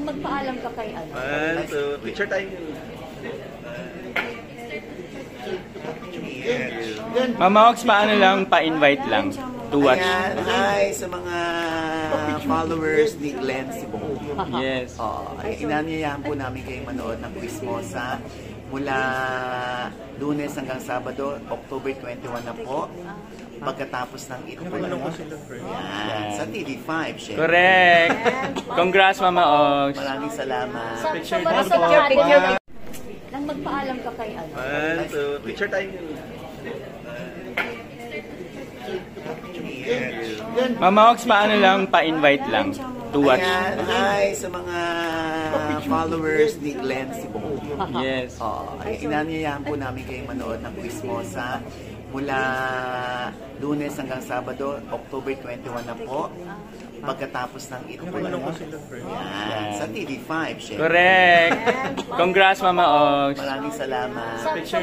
magpaalam ka kay ano? Picture tayo. Mama Ox, paano lang, pa-invite lang to watch. Ayan, hi sa mga followers ni Glenn Sibong. Yes. Inanyayahan po namin kayong manood ng Quizmosa mula Lunes hanggang Sabado, October 21 na po. Pagkatapos ng ito yan, sa TV5, syempre. Correct. Congrats, Mama Ox. Maraming salamat. Sa picture nang magpaalam ka kay ano? Picture tayo. Mama Ox, paano lang, pa-invite lang to watch. Ayan, hi sa mga followers ni Glenn Sibong. Yes. Inanyayahan po namin kayong manood ng Quizmosa mula Lunes hanggang Sabado, October 21 na po. Pagkatapos ng ito yan, sa TV5, syempre. Correct. Congrats, Mama Ox. Maraming salamat. Sa picture